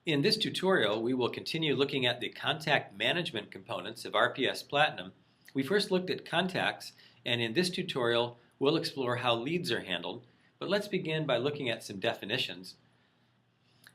In this tutorial, we will continue looking at the contact management components of RPS Platinum. We first looked at contacts, and in this tutorial, we'll explore how leads are handled. But let's begin by looking at some definitions.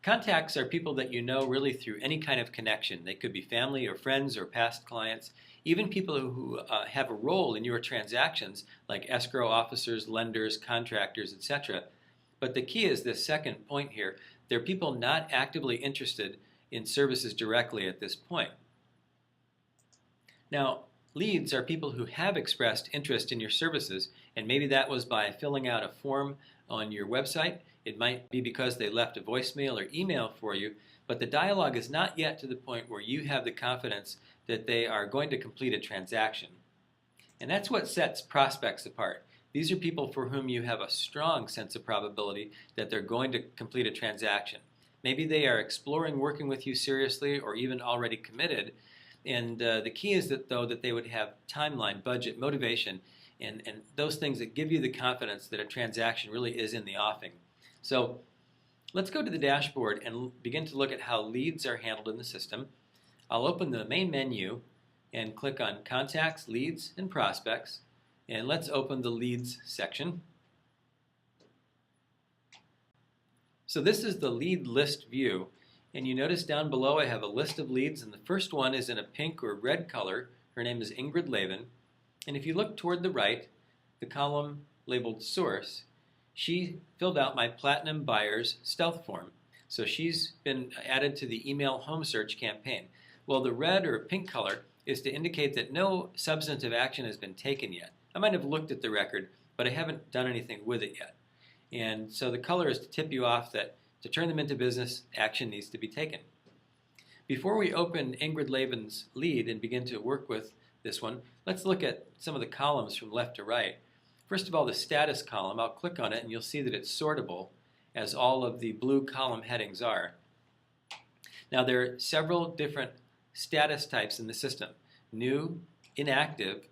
Contacts are people that you know really through any kind of connection. They could be family or friends or past clients, even people who have a role in your transactions, like escrow officers, lenders, contractors, etc. But the key is this second point here. They're people not actively interested in services directly at this point. Now, leads are people who have expressed interest in your services, and maybe that was by filling out a form on your website. It might be because they left a voicemail or email for you, but the dialogue is not yet to the point where you have the confidence that they are going to complete a transaction. And that's what sets prospects apart. These are people for whom you have a strong sense of probability that they're going to complete a transaction. Maybe they are exploring working with you seriously or even already committed. And the key is that, though, that they would have timeline, budget, motivation, and those things that give you the confidence that a transaction really is in the offing. So let's go to the dashboard and begin to look at how leads are handled in the system. I'll open the main menu and click on Contacts, Leads, and Prospects. And let's open the Leads section. So this is the lead list view. And you notice down below I have a list of leads, and the first one is in a pink or red color. Her name is Ingrid Lavin. And if you look toward the right, the column labeled Source, she filled out my Platinum Buyers Stealth form. So she's been added to the email home search campaign. Well, the red or pink color is to indicate that no substantive action has been taken yet. I might have looked at the record, but I haven't done anything with it yet. And so the color is to tip you off that to turn them into business, action needs to be taken. Before we open Ingrid Lavin's lead and begin to work with this one, let's look at some of the columns from left to right. First of all, the status column, I'll click on it and you'll see that it's sortable, as all of the blue column headings are. Now there are several different status types in the system. New, inactive,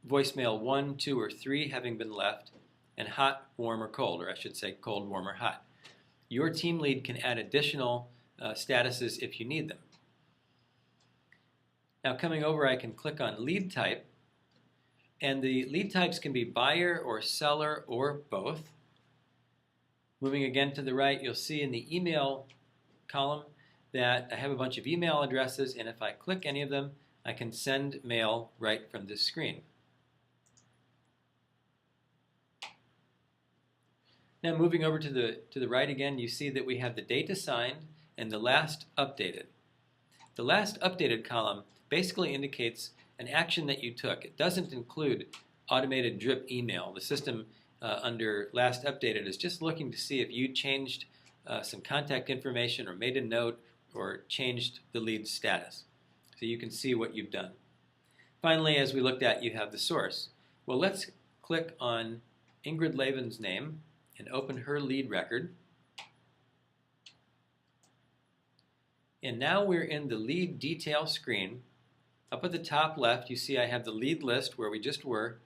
voicemail 1, 2, or 3 having been left, and hot, warm, or cold, or I should say cold, warm, or hot. Your team lead can add additional statuses if you need them. Now coming over, I can click on lead type, and the lead types can be buyer or seller or both. Moving again to the right, you'll see in the email column that I have a bunch of email addresses, and if I click any of them, I can send mail right from this screen. Now moving over to the right again, you see that we have the date assigned and the last updated. The last updated column basically indicates an action that you took. It doesn't include automated drip email. The system under last updated is just looking to see if you changed some contact information or made a note or changed the lead status. So you can see what you've done. Finally, as we looked at, you have the source. Well, let's click on Ingrid Lavin's name and open her lead record. And now we're in the lead detail screen. Up at the top left, you see I have the lead list where we just were,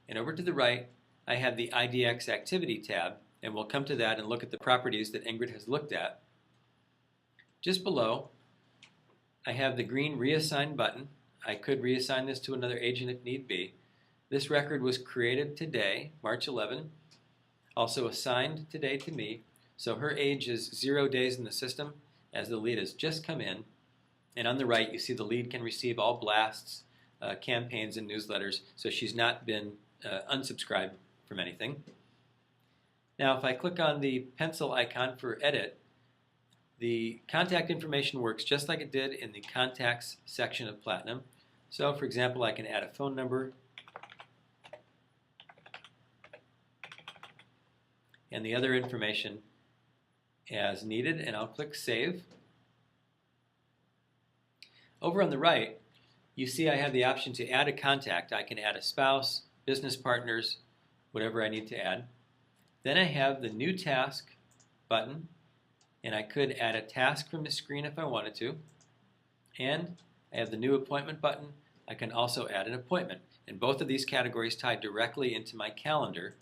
and over to the right, I have the IDX activity tab, and we'll come to that and look at the properties that Ingrid has looked at. Just below, I have the green reassign button. I could reassign this to another agent if need be. This record was created today, March 11, also assigned today to me, so her age is 0 days in the system as the lead has just come in. And on the right, you see the lead can receive all blasts, campaigns, and newsletters, so she's not been unsubscribed from anything. Now, if I click on the pencil icon for edit, the contact information works just like it did in the contacts section of Platinum. So, for example, I can add a phone number and the other information as needed, and I'll click Save. Over on the right, you see I have the option to add a contact. I can add a spouse, business partners, whatever I need to add. Then I have the New Task button, and I could add a task from the screen if I wanted to. And I have the New Appointment button. I can also add an appointment. And both of these categories tie directly into my calendar.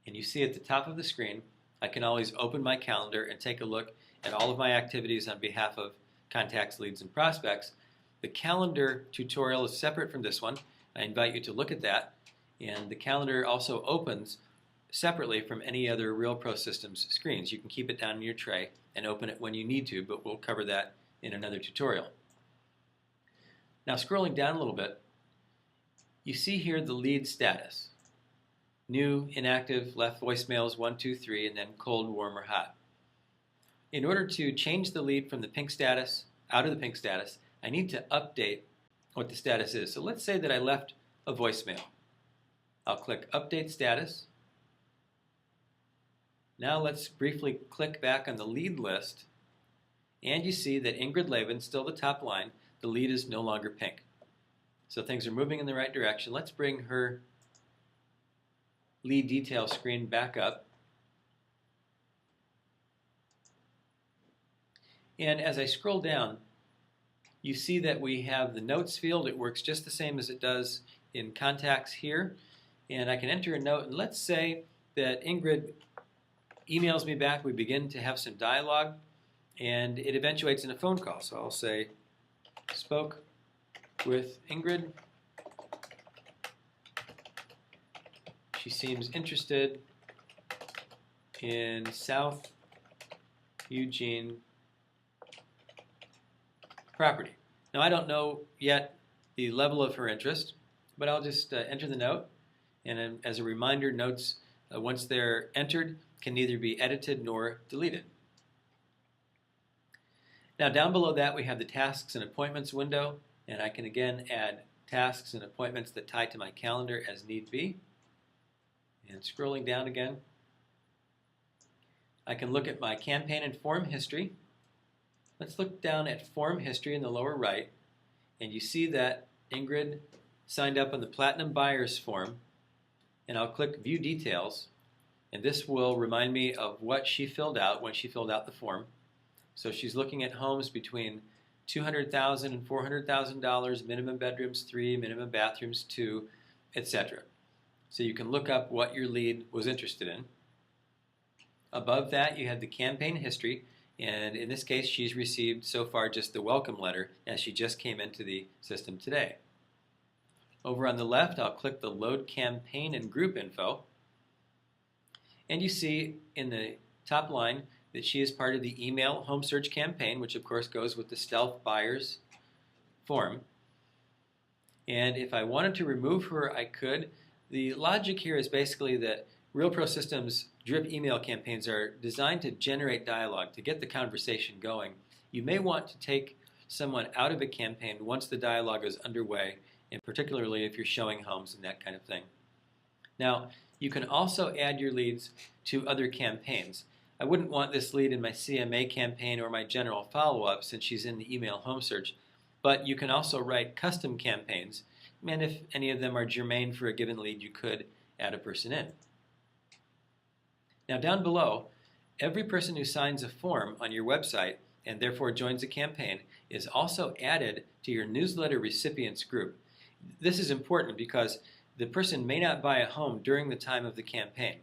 And you see at the top of the screen, I can always open my calendar and take a look at all of my activities on behalf of contacts, leads, and prospects. The calendar tutorial is separate from this one. I invite you to look at that. And the calendar also opens separately from any other RealPro Systems screens. You can keep it down in your tray and open it when you need to, but we'll cover that in another tutorial. Now scrolling down a little bit, you see here the lead status. New, inactive, left voicemails 1, 2, 3, and then cold, warm, or hot. In order to change the lead from the pink status out of the pink status, I need to update what the status is. So let's say that I left a voicemail. I'll click Update Status. Now let's briefly click back on the lead list, and you see that Ingrid Levin, still the top line, the lead is no longer pink. So things are moving in the right direction. Let's bring her lead detail screen back up. And as I scroll down, you see that we have the notes field. It works just the same as it does in contacts here. And I can enter a note, and let's say that Ingrid emails me back. We begin to have some dialogue, and it eventuates in a phone call. So I'll say, spoke with Ingrid. She seems interested in South Eugene property. Now I don't know yet the level of her interest, but I'll just enter the note. And as a reminder, notes, once they're entered, can neither be edited nor deleted. Now down below that we have the tasks and appointments window, and I can again add tasks and appointments that tie to my calendar as need be. And scrolling down again, I can look at my campaign and form history. Let's look down at form history in the lower right, and you see that Ingrid signed up on the Platinum Buyers form, and I'll click View Details, and this will remind me of what she filled out when she filled out the form. So she's looking at homes between $200,000 and $400,000, minimum bedrooms 3, minimum bathrooms 2, etc. So you can look up what your lead was interested in. Above that you have the campaign history, and in this case she's received so far just the welcome letter as she just came into the system today. Over on the left I'll click the Load Campaign and Group Info, and you see in the top line that she is part of the email home search campaign, which of course goes with the Stealth Buyers form. And if I wanted to remove her, I could. The logic here is basically that RealPro Systems drip email campaigns are designed to generate dialogue, to get the conversation going. You may want to take someone out of a campaign once the dialogue is underway, and particularly if you're showing homes and that kind of thing. Now, you can also add your leads to other campaigns. I wouldn't want this lead in my CMA campaign or my general follow-up since she's in the email home search, but you can also write custom campaigns, and if any of them are germane for a given lead, you could add a person in. Now down below, every person who signs a form on your website and therefore joins a campaign is also added to your newsletter recipients group. This is important because the person may not buy a home during the time of the campaign.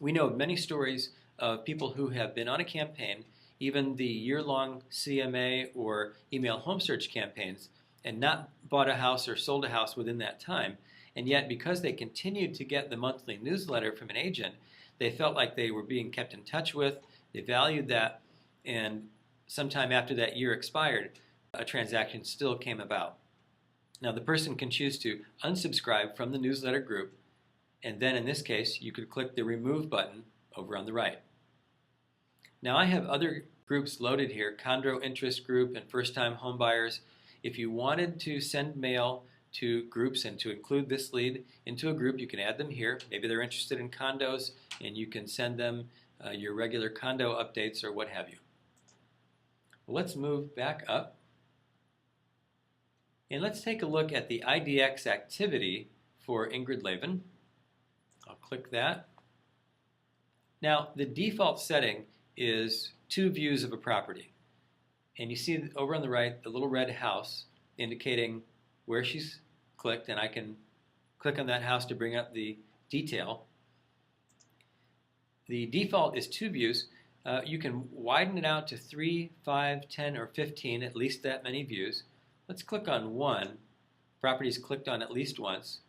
We know of many stories of people who have been on a campaign, even the year-long CMA or email home search campaigns, and not bought a house or sold a house within that time. And yet, because they continued to get the monthly newsletter from an agent, they felt like they were being kept in touch with, they valued that, and sometime after that year expired, a transaction still came about. Now, the person can choose to unsubscribe from the newsletter group, and then in this case, you could click the Remove button over on the right. Now, I have other groups loaded here, Chondro Interest Group and First Time Home Buyers. If you wanted to send mail to groups and to include this lead into a group, you can add them here. Maybe they're interested in condos, and you can send them your regular condo updates or what have you. Well, let's move back up. And let's take a look at the IDX activity for Ingrid Levin. I'll click that. Now, the default setting is 2 views of a property. And you see over on the right the little red house indicating where she's clicked, and I can click on that house to bring up the detail. The default is 2 views, You can widen it out to 3, 5, 10, or 15, at least that many views. Let's click on one. Properties clicked on at least once.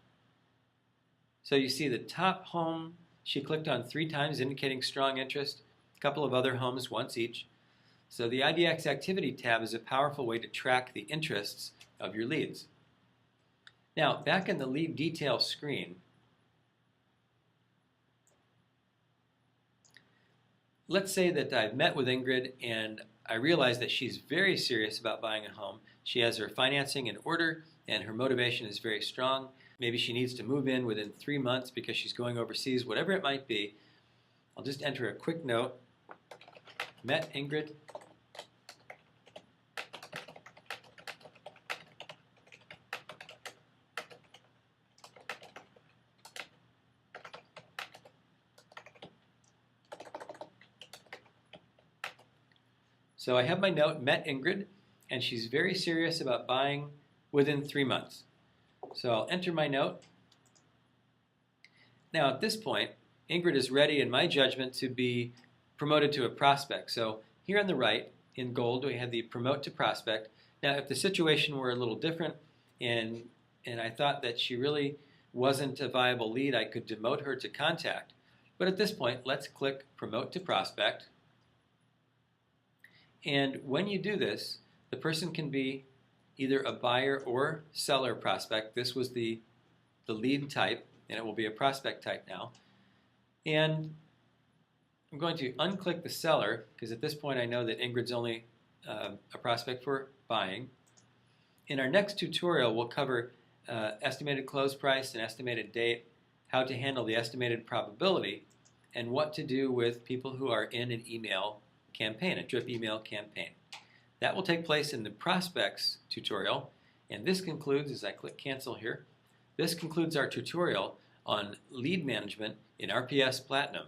So you see the top home she clicked on 3 times, indicating strong interest. A couple of other homes once each. So the IDX Activity tab is a powerful way to track the interests of your leads. Now, back in the lead detail screen, let's say that I've met with Ingrid and I realize that she's very serious about buying a home. She has her financing in order and her motivation is very strong. Maybe she needs to move in within 3 months because she's going overseas, whatever it might be. I'll just enter a quick note. Met Ingrid. So I have my note, met Ingrid, and she's very serious about buying within 3 months. So I'll enter my note. Now at this point, Ingrid is ready, in my judgment, to be promoted to a prospect. So here on the right, in gold, we have the promote to prospect. Now if the situation were a little different and I thought that she really wasn't a viable lead, I could demote her to contact. But at this point, let's click promote to prospect. And when you do this, the person can be either a buyer or seller prospect. This was the lead type, and it will be a prospect type now. And I'm going to unclick the seller, because at this point I know that Ingrid's only a prospect for buying. In our next tutorial, we'll cover estimated close price and estimated date, how to handle the estimated probability, and what to do with people who are in an email campaign, a drip email campaign. That will take place in the prospects tutorial, and this concludes, as I click cancel here, this concludes our tutorial on lead management in RPS Platinum.